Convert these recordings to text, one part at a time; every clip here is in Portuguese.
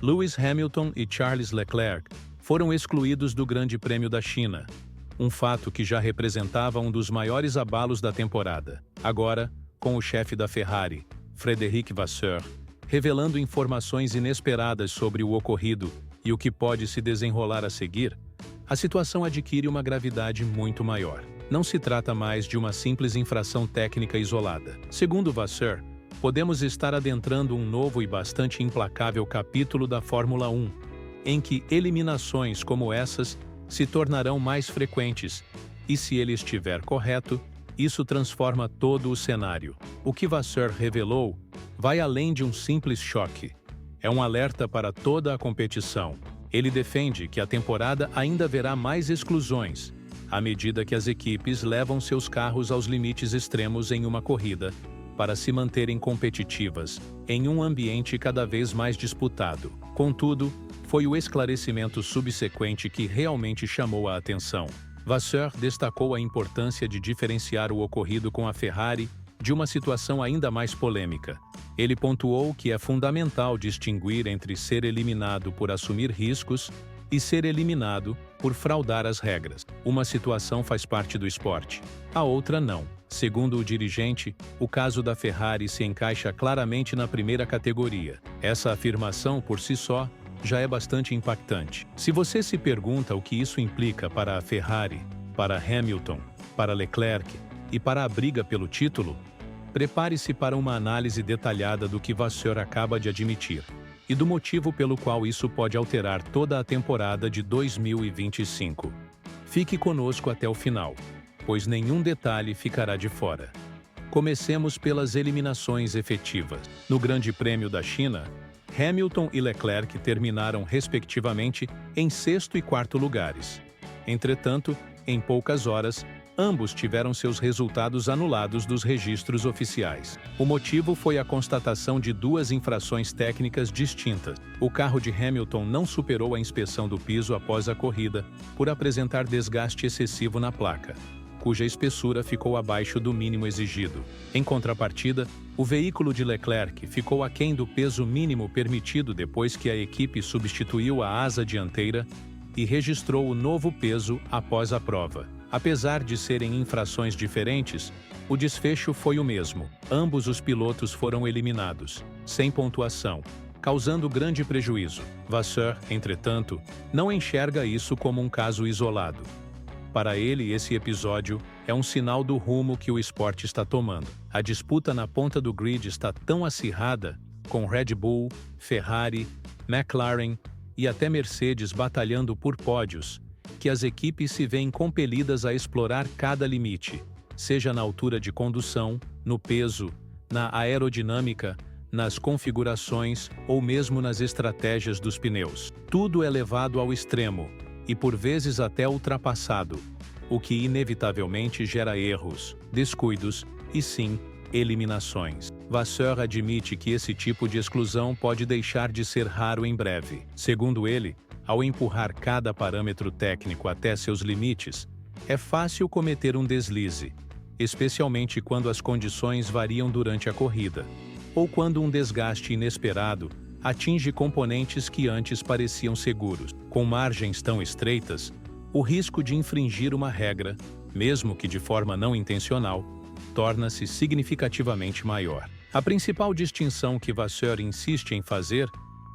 Lewis Hamilton e Charles Leclerc foram excluídos do Grande Prêmio da China, um fato que já representava um dos maiores abalos da temporada. Agora, com o chefe da Ferrari, Frédéric Vasseur, revelando informações inesperadas sobre o ocorrido e o que pode se desenrolar a seguir, a situação adquire uma gravidade muito maior. Não se trata mais de uma simples infração técnica isolada. Segundo Vasseur, podemos estar adentrando um novo e bastante implacável capítulo da Fórmula 1, em que eliminações como essas se tornarão mais frequentes, e se ele estiver correto, isso transforma todo o cenário. O que Vasseur revelou vai além de um simples choque. É um alerta para toda a competição. Ele defende que a temporada ainda verá mais exclusões, à medida que as equipes levam seus carros aos limites extremos em uma corrida, para se manterem competitivas, em um ambiente cada vez mais disputado. Contudo, foi o esclarecimento subsequente que realmente chamou a atenção. Vasseur destacou a importância de diferenciar o ocorrido com a Ferrari de uma situação ainda mais polêmica. Ele pontuou que é fundamental distinguir entre ser eliminado por assumir riscos e ser eliminado por fraudar as regras. Uma situação faz parte do esporte, a outra não. Segundo o dirigente, o caso da Ferrari se encaixa claramente na primeira categoria. Essa afirmação, por si só, já é bastante impactante. Se você se pergunta o que isso implica para a Ferrari, para Hamilton, para Leclerc e para a briga pelo título, prepare-se para uma análise detalhada do que Vasseur acaba de admitir e do motivo pelo qual isso pode alterar toda a temporada de 2025. Fique conosco até o final, pois nenhum detalhe ficará de fora. Comecemos pelas eliminações efetivas. No Grande Prêmio da China, Hamilton e Leclerc terminaram respectivamente em sexto e quarto lugares. Entretanto, em poucas horas, ambos tiveram seus resultados anulados dos registros oficiais. O motivo foi a constatação de duas infrações técnicas distintas. O carro de Hamilton não superou a inspeção do piso após a corrida, por apresentar desgaste excessivo na placa, cuja espessura ficou abaixo do mínimo exigido. Em contrapartida, o veículo de Leclerc ficou aquém do peso mínimo permitido depois que a equipe substituiu a asa dianteira e registrou o novo peso após a prova. Apesar de serem infrações diferentes, o desfecho foi o mesmo. Ambos os pilotos foram eliminados, sem pontuação, causando grande prejuízo. Vasseur, entretanto, não enxerga isso como um caso isolado. Para ele, esse episódio é um sinal do rumo que o esporte está tomando. A disputa na ponta do grid está tão acirrada, com Red Bull, Ferrari, McLaren e até Mercedes batalhando por pódios, que as equipes se veem compelidas a explorar cada limite, seja na altura de condução, no peso, na aerodinâmica, nas configurações ou mesmo nas estratégias dos pneus. Tudo é levado ao extremo e por vezes até ultrapassado, o que inevitavelmente gera erros, descuidos e sim, eliminações. Vasseur admite que esse tipo de exclusão pode deixar de ser raro em breve. Segundo ele, ao empurrar cada parâmetro técnico até seus limites, é fácil cometer um deslize, especialmente quando as condições variam durante a corrida, ou quando um desgaste inesperado atinge componentes que antes pareciam seguros. Com margens tão estreitas, o risco de infringir uma regra, mesmo que de forma não intencional, torna-se significativamente maior. A principal distinção que Vasseur insiste em fazer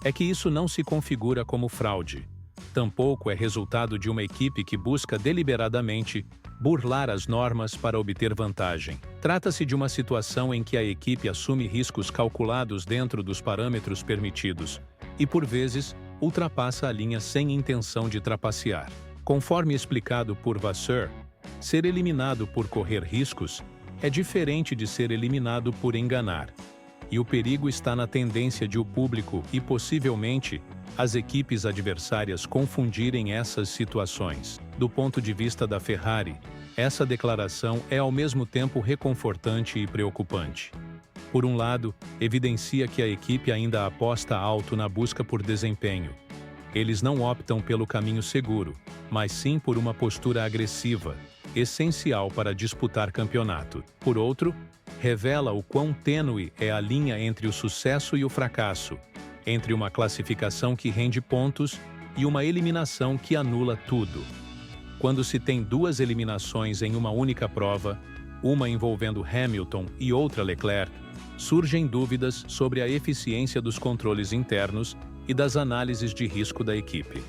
é que isso não se configura como fraude. Tampouco é resultado de uma equipe que busca deliberadamente burlar as normas para obter vantagem. Trata-se de uma situação em que a equipe assume riscos calculados dentro dos parâmetros permitidos e, por vezes, ultrapassa a linha sem intenção de trapacear. Conforme explicado por Vasseur, ser eliminado por correr riscos é diferente de ser eliminado por enganar. E o perigo está na tendência de o público e, possivelmente, as equipes adversárias confundirem essas situações. Do ponto de vista da Ferrari, essa declaração é ao mesmo tempo reconfortante e preocupante. Por um lado, evidencia que a equipe ainda aposta alto na busca por desempenho. Eles não optam pelo caminho seguro, mas sim por uma postura agressiva, essencial para disputar campeonato. Por outro, revela o quão tênue é a linha entre o sucesso e o fracasso, entre uma classificação que rende pontos e uma eliminação que anula tudo. Quando se tem duas eliminações em uma única prova, uma envolvendo Hamilton e outra Leclerc, surgem dúvidas sobre a eficiência dos controles internos e das análises de risco da equipe.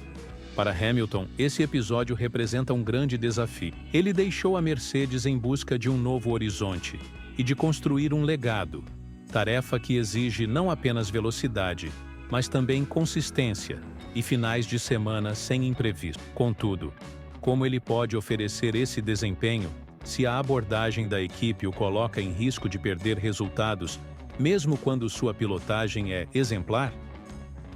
Para Hamilton, esse episódio representa um grande desafio. Ele deixou a Mercedes em busca de um novo horizonte e de construir um legado, tarefa que exige não apenas velocidade, mas também consistência e finais de semana sem imprevisto. Contudo, como ele pode oferecer esse desempenho se a abordagem da equipe o coloca em risco de perder resultados, mesmo quando sua pilotagem é exemplar?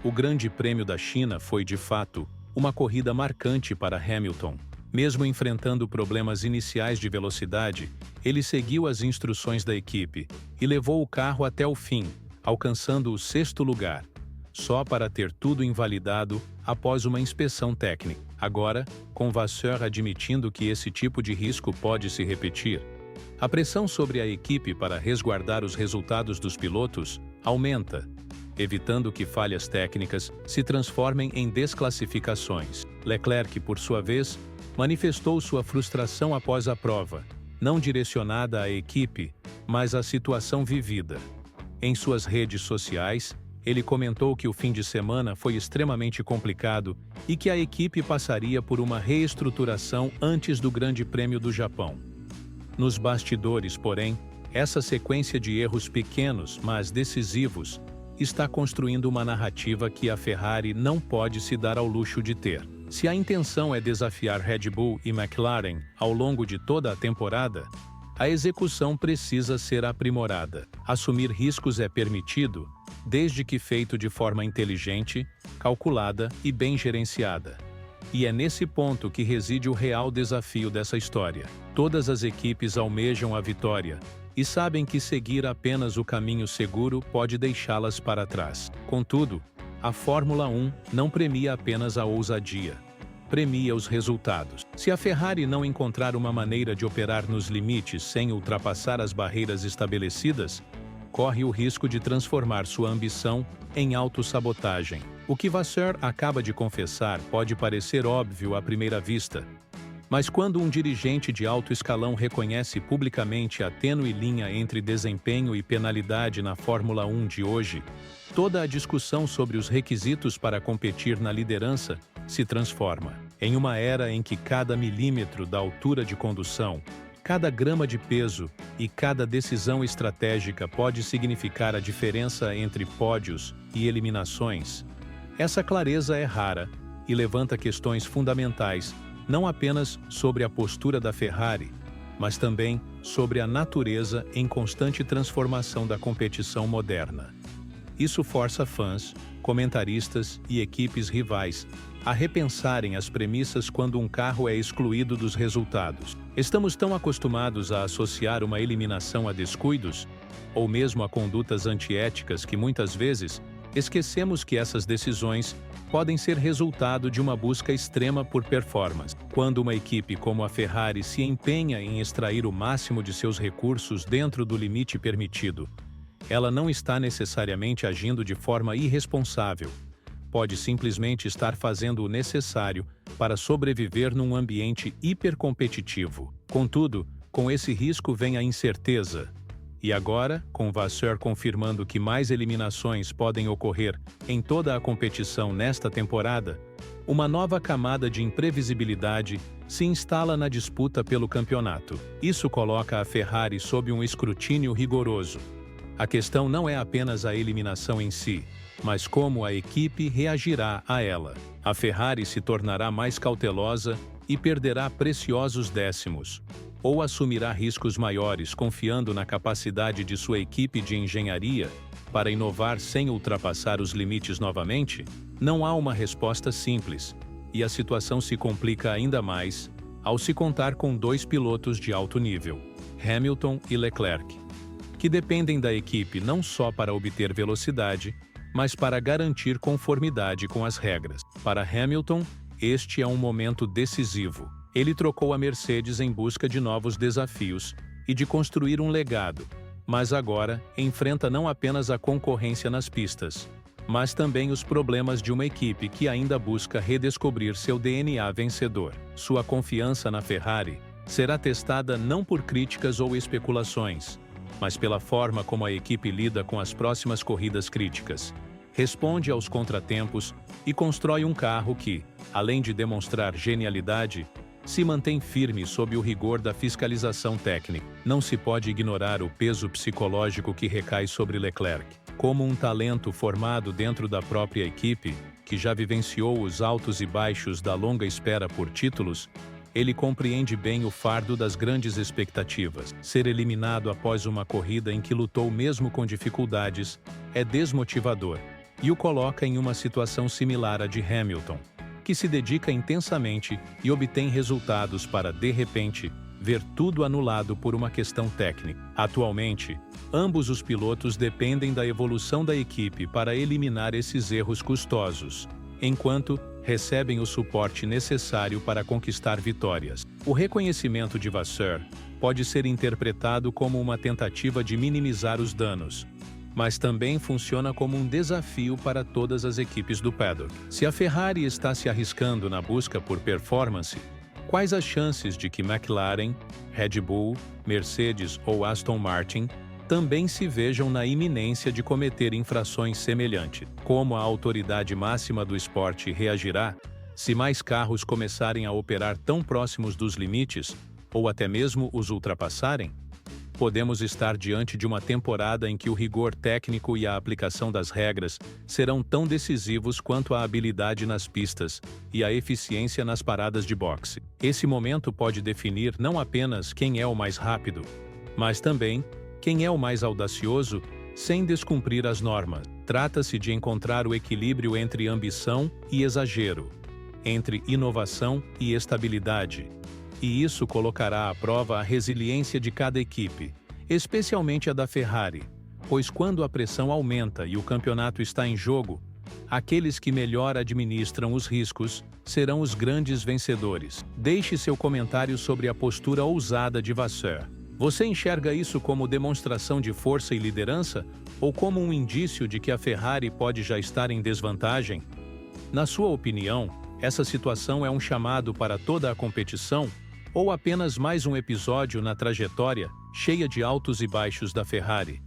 O Grande Prêmio da China foi, de fato, uma corrida marcante para Hamilton. Mesmo enfrentando problemas iniciais de velocidade, ele seguiu as instruções da equipe e levou o carro até o fim, alcançando o 6º lugar, só para ter tudo invalidado após uma inspeção técnica. Agora, com Vasseur admitindo que esse tipo de risco pode se repetir, a pressão sobre a equipe para resguardar os resultados dos pilotos aumenta, evitando que falhas técnicas se transformem em desclassificações. Leclerc, por sua vez, manifestou sua frustração após a prova, não direcionada à equipe, mas à situação vivida. Em suas redes sociais, ele comentou que o fim de semana foi extremamente complicado e que a equipe passaria por uma reestruturação antes do Grande Prêmio do Japão. Nos bastidores, porém, essa sequência de erros pequenos, mas decisivos, está construindo uma narrativa que a Ferrari não pode se dar ao luxo de ter. Se a intenção é desafiar Red Bull e McLaren ao longo de toda a temporada, a execução precisa ser aprimorada. Assumir riscos é permitido, desde que feito de forma inteligente, calculada e bem gerenciada. E é nesse ponto que reside o real desafio dessa história. Todas as equipes almejam a vitória e sabem que seguir apenas o caminho seguro pode deixá-las para trás. Contudo, a Fórmula 1 não premia apenas a ousadia, premia os resultados. Se a Ferrari não encontrar uma maneira de operar nos limites sem ultrapassar as barreiras estabelecidas, corre o risco de transformar sua ambição em autossabotagem. O que Vasseur acaba de confessar pode parecer óbvio à primeira vista, mas quando um dirigente de alto escalão reconhece publicamente a tênue linha entre desempenho e penalidade na Fórmula 1 de hoje, toda a discussão sobre os requisitos para competir na liderança se transforma. Em uma era em que cada milímetro da altura de condução, cada grama de peso e cada decisão estratégica pode significar a diferença entre pódios e eliminações, essa clareza é rara e levanta questões fundamentais não apenas sobre a postura da Ferrari, mas também sobre a natureza em constante transformação da competição moderna. Isso força fãs, comentaristas e equipes rivais a repensarem as premissas quando um carro é excluído dos resultados. Estamos tão acostumados a associar uma eliminação a descuidos, ou mesmo a condutas antiéticas que muitas vezes esquecemos que essas decisões podem ser resultado de uma busca extrema por performance. Quando uma equipe como a Ferrari se empenha em extrair o máximo de seus recursos dentro do limite permitido, ela não está necessariamente agindo de forma irresponsável. Pode simplesmente estar fazendo o necessário para sobreviver num ambiente hipercompetitivo. Contudo, com esse risco vem a incerteza. E agora, com Vasseur confirmando que mais eliminações podem ocorrer em toda a competição nesta temporada, uma nova camada de imprevisibilidade se instala na disputa pelo campeonato. Isso coloca a Ferrari sob um escrutínio rigoroso. A questão não é apenas a eliminação em si, mas como a equipe reagirá a ela. A Ferrari se tornará mais cautelosa e perderá preciosos décimos, ou assumirá riscos maiores confiando na capacidade de sua equipe de engenharia para inovar sem ultrapassar os limites novamente? Não há uma resposta simples, e a situação se complica ainda mais ao se contar com dois pilotos de alto nível, Hamilton e Leclerc, que dependem da equipe não só para obter velocidade, mas para garantir conformidade com as regras. Para Hamilton, este é um momento decisivo. Ele trocou a Mercedes em busca de novos desafios e de construir um legado, mas agora enfrenta não apenas a concorrência nas pistas, mas também os problemas de uma equipe que ainda busca redescobrir seu DNA vencedor. Sua confiança na Ferrari será testada não por críticas ou especulações, mas pela forma como a equipe lida com as próximas corridas críticas, responde aos contratempos e constrói um carro que, além de demonstrar genialidade, se mantém firme sob o rigor da fiscalização técnica. Não se pode ignorar o peso psicológico que recai sobre Leclerc. Como um talento formado dentro da própria equipe, que já vivenciou os altos e baixos da longa espera por títulos, ele compreende bem o fardo das grandes expectativas. Ser eliminado após uma corrida em que lutou mesmo com dificuldades é desmotivador e o coloca em uma situação similar à de Hamilton, que se dedica intensamente e obtém resultados para, de repente, ver tudo anulado por uma questão técnica. Atualmente, ambos os pilotos dependem da evolução da equipe para eliminar esses erros custosos, enquanto recebem o suporte necessário para conquistar vitórias. O reconhecimento de Vasseur pode ser interpretado como uma tentativa de minimizar os danos, mas também funciona como um desafio para todas as equipes do paddock. Se a Ferrari está se arriscando na busca por performance, quais as chances de que McLaren, Red Bull, Mercedes ou Aston Martin também se vejam na iminência de cometer infrações semelhantes? Como a autoridade máxima do esporte reagirá se mais carros começarem a operar tão próximos dos limites, ou até mesmo os ultrapassarem? Podemos estar diante de uma temporada em que o rigor técnico e a aplicação das regras serão tão decisivos quanto a habilidade nas pistas e a eficiência nas paradas de boxe. Esse momento pode definir não apenas quem é o mais rápido, mas também quem é o mais audacioso sem descumprir as normas. Trata-se de encontrar o equilíbrio entre ambição e exagero, entre inovação e estabilidade. E isso colocará à prova a resiliência de cada equipe, especialmente a da Ferrari, pois quando a pressão aumenta e o campeonato está em jogo, aqueles que melhor administram os riscos serão os grandes vencedores. Deixe seu comentário sobre a postura ousada de Vasseur. Você enxerga isso como demonstração de força e liderança ou como um indício de que a Ferrari pode já estar em desvantagem? Na sua opinião, essa situação é um chamado para toda a competição ou apenas mais um episódio na trajetória cheia de altos e baixos da Ferrari?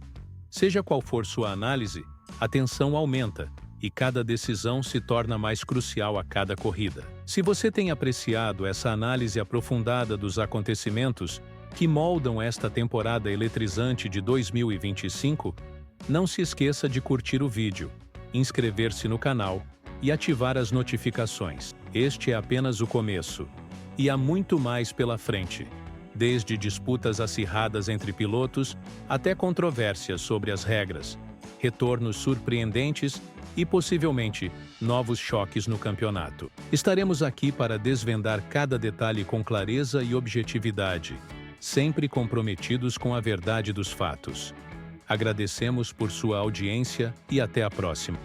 Seja qual for sua análise, a tensão aumenta e cada decisão se torna mais crucial a cada corrida. Se você tem apreciado essa análise aprofundada dos acontecimentos que moldam esta temporada eletrizante de 2025, não se esqueça de curtir o vídeo, inscrever-se no canal e ativar as notificações. Este é apenas o começo. E há muito mais pela frente, desde disputas acirradas entre pilotos até controvérsias sobre as regras, retornos surpreendentes e possivelmente novos choques no campeonato. Estaremos aqui para desvendar cada detalhe com clareza e objetividade, sempre comprometidos com a verdade dos fatos. Agradecemos por sua audiência e até a próxima.